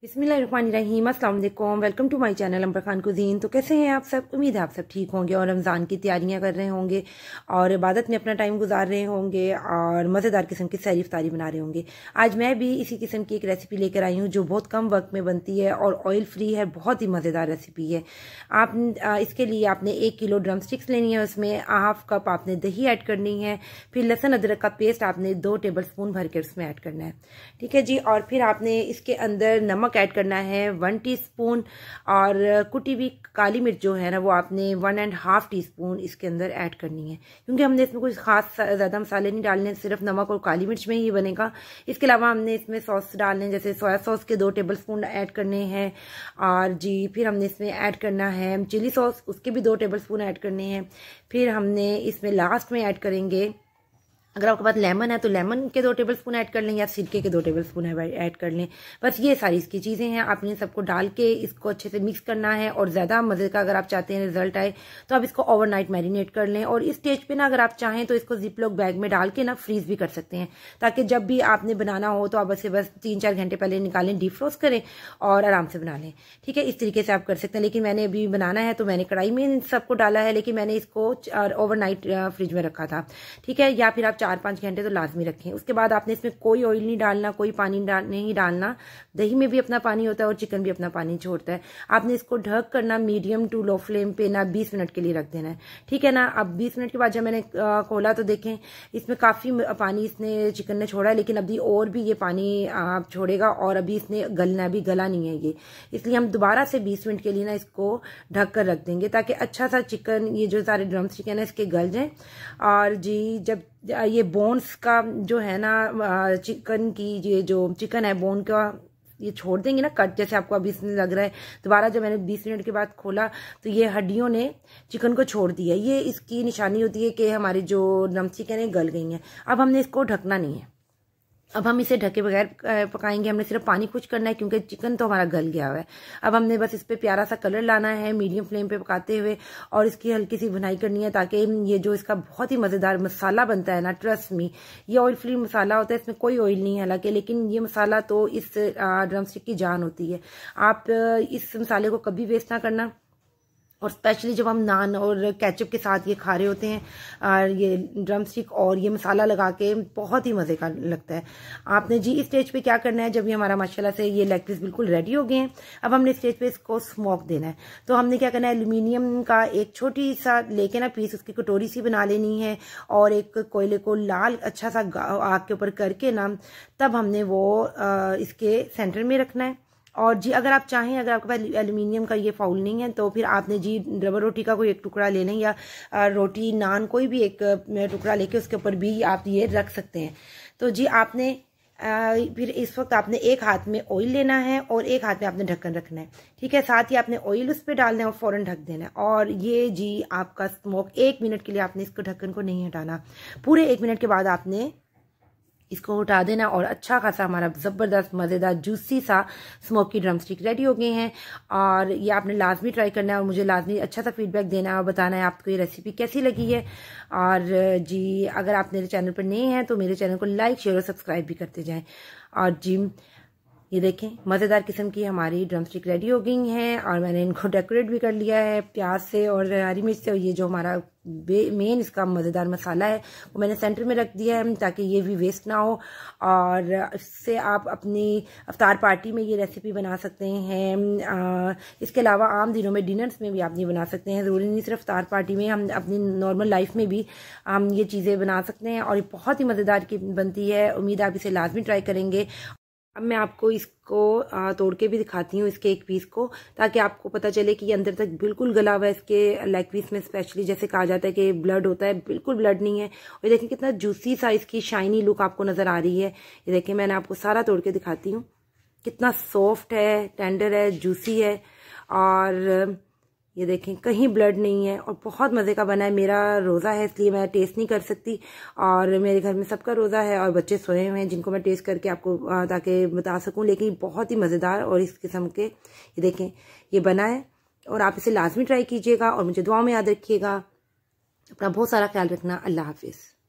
बिस्मिल्लाहिर्रहमानिर्रहीम, अस्सलाम वालेकुम। Welcome to my channel Ambar Khan cuisine. तो कैसे हैं आप सब? उम्मीद है आप सब ठीक होंगे और रमज़ान की तैयारियां कर रहे होंगे और इबादत में अपना टाइम गुजार रहे होंगे और मज़ेदार किस्म की सहरी इफ्तारी बना रहे होंगे। आज मैं भी इसी किस्म की एक रेसिपी लेकर आई हूँ जो बहुत कम वक्त में बनती है और ऑयल फ्री है। बहुत ही मज़ेदार रेसिपी है। आप इसके लिए आपने 1 किलो ड्रम स्टिक्स लेनी है, उसमें हाफ कप आपने दही ऐड करनी है, फिर लहसुन अदरक का पेस्ट आपने 2 टेबल स्पून भर के उसमें ऐड करना है। ठीक है जी। और फिर आपने इसके अंदर नमक ऐड करना है 1 टीस्पून और कुटी हुई काली मिर्च जो है ना वो आपने 1.5 टीस्पून इसके अंदर ऐड करनी है, क्योंकि हमने इसमें कुछ खास ज़्यादा मसाले नहीं डालने, सिर्फ नमक और काली मिर्च में ही बनेगा। इसके अलावा हमने इसमें सॉस डालने, जैसे सोया सॉस के 2 टेबल स्पून ऐड करने हैं और जी फिर हमने इसमें ऐड करना है चिली सॉस, उसके भी 2 टेबल स्पून ऐड करने हैं। फिर हमने इसमें लास्ट में ऐड करेंगे, अगर आपके पास लेमन है तो लेमन के 2 टेबल स्पून ऐड कर लें या सिरके के 2 टेबल स्पून ऐड कर लें। बस ये सारी इसकी चीज़ें हैं। आपने सबको डाल के इसको अच्छे से मिक्स करना है और ज़्यादा मज़े का अगर आप चाहते हैं रिजल्ट आए तो आप इसको ओवरनाइट मैरिनेट कर लें। और इस स्टेज पे ना अगर आप चाहें तो इसको जिप लॉक बैग में डाल के ना फ्रीज भी कर सकते हैं, ताकि जब भी आपने बनाना हो तो आप इसे बस 3-4 घंटे पहले निकालें, डिफ्रोस्ट करें और आराम से बना लें। ठीक है, इस तरीके से आप कर सकते हैं। लेकिन मैंने अभी बनाना है तो मैंने कढ़ाई में इन सबको डाला है, लेकिन मैंने इसको ओवरनाइट फ्रिज में रखा था। ठीक है, या फिर आप 4-5 घंटे तो लाजमी रखें। उसके बाद आपने इसमें कोई ऑयल नहीं डालना, कोई पानी नहीं डालना। दही में भी अपना पानी होता है और चिकन भी अपना पानी छोड़ता है। आपने इसको ढक करना मीडियम टू लो फ्लेम पे ना 20 मिनट के लिए रख देना है। ठीक है ना। अब 20 मिनट के बाद जब मैंने खोला तो देखें इसमें काफी पानी इसने चिकन ने छोड़ा है, लेकिन अभी और भी ये पानी छोड़ेगा और अभी इसने गलना, अभी गला नहीं है ये, इसलिए हम दोबारा से 20 मिनट के लिए ना इसको ढक कर रख देंगे ताकि अच्छा सा चिकन, ये जो सारे ड्रम चिकन है इसके गल जाए। और जी जब ये बोन्स का जो है ना चिकन की, ये जो चिकन है बोन का ये छोड़ देंगे ना कट, जैसे आपको अभी इसमें लग रहा है। दोबारा जब मैंने 20 मिनट के बाद खोला तो ये हड्डियों ने चिकन को छोड़ दिया। ये इसकी निशानी होती है कि हमारी जो ड्रम चिकन है गल गई हैं। अब हमने इसको ढकना नहीं है, अब हम इसे ढके बगैर पकाएंगे। हमने सिर्फ पानी कुछ करना है क्योंकि चिकन तो हमारा गल गया हुआ है। अब हमने बस इस पे प्यारा सा कलर लाना है मीडियम फ्लेम पे पकाते हुए और इसकी हल्की सी भुनाई करनी है, ताकि ये जो इसका बहुत ही मजेदार मसाला बनता है ना, ट्रस्ट मी, ये ऑयल फ्री मसाला होता है, इसमें कोई ऑयल नहीं है हालांकि, लेकिन ये मसाला तो इस ड्रम स्टिक की जान होती है। आप इस मसाले को कभी वेस्ट ना करना, और स्पेशली जब हम नान और केचप के साथ ये खा रहे होते हैं और ये ड्रम स्टिक और ये मसाला लगा के बहुत ही मज़े का लगता है। आपने जी इस स्टेज पे क्या करना है, जब ये हमारा माशाल्लाह से ये लेग पीस बिल्कुल रेडी हो गए हैं, अब हमने स्टेज पे इसको स्मोक देना है। तो हमने क्या करना है, एल्यूमिनियम का एक छोटी सा लेके ना पीस, उसकी कटोरी सी बना लेनी है और एक कोयले को लाल अच्छा सा आग के ऊपर करके ना, तब हमने वो इसके सेंटर में रखना है। और जी अगर आप चाहें, अगर आपके पास एल्यूमिनियम का ये फाउल नहीं है तो फिर आपने जी रबर रोटी का कोई एक टुकड़ा ले लें या रोटी नान कोई भी एक टुकड़ा लेके उसके ऊपर भी आप ये रख सकते हैं। तो जी आपने फिर इस वक्त आपने एक हाथ में ऑयल लेना है और एक हाथ में आपने ढक्कन रखना है। ठीक है, साथ ही आपने ऑयल उस पर डालना है और फौरन ढक देना है। और ये जी आपका स्मोक 1 मिनट के लिए आपने इसको ढक्कन को नहीं हटाना, पूरे 1 मिनट के बाद आपने इसको उठा देना और अच्छा खासा हमारा ज़बरदस्त मज़ेदार जूसी सा स्मोकी ड्रम स्टिक रेडी हो गए हैं। और ये आपने लाजमी ट्राई करना है और मुझे लाजमी अच्छा सा फीडबैक देना है और बताना है आपको ये रेसिपी कैसी लगी है। और जी अगर आप मेरे चैनल पर नए हैं तो मेरे चैनल को लाइक शेयर और सब्सक्राइब भी करते जाएँ। और जी ये देखें मज़ेदार किस्म की हमारी ड्रम स्टिक रेडी हो गई हैं और मैंने इनको डेकोरेट भी कर लिया है प्याज से और हरी मिर्च से। और ये जो हमारा मेन इसका मज़ेदार मसाला है वो मैंने सेंटर में रख दिया है ताकि ये भी वेस्ट ना हो। और इससे आप अपनी अफ्तार पार्टी में ये रेसिपी बना सकते हैं। इसके अलावा आम दिनों में डिनर्स में भी आप ये बना सकते हैं, ज़रूरी नहीं सिर्फ अफ्तार पार्टी में, हम अपनी नॉर्मल लाइफ में भी हम ये चीज़ें बना सकते हैं और ये बहुत ही मज़ेदार की बनती है। उम्मीद है आप इसे लाजमी ट्राई करेंगे। अब मैं आपको इसको तोड़ के भी दिखाती हूँ, इसके एक पीस को, ताकि आपको पता चले कि ये अंदर तक बिल्कुल गला हुआ है। इसके लेग पीस में स्पेशली जैसे कहा जाता है कि ब्लड होता है, बिल्कुल ब्लड नहीं है। और ये देखें कितना जूसी सा इसकी शाइनी लुक आपको नजर आ रही है। ये देखें मैंने आपको सारा तोड़ के दिखाती हूँ, कितना सॉफ्ट है, टेंडर है, जूसी है। और ये देखें कहीं ब्लड नहीं है और बहुत मज़े का बना है। मेरा रोज़ा है इसलिए मैं टेस्ट नहीं कर सकती और मेरे घर में सबका रोज़ा है और बच्चे सोए हुए हैं जिनको मैं टेस्ट करके आपको ताकि बता सकूं। लेकिन बहुत ही मज़ेदार और इस किस्म के ये देखें ये बना है और आप इसे लाजमी ट्राई कीजिएगा और मुझे दुआ में याद रखिएगा। अपना बहुत सारा ख्याल रखना। अल्लाह हाफिज़।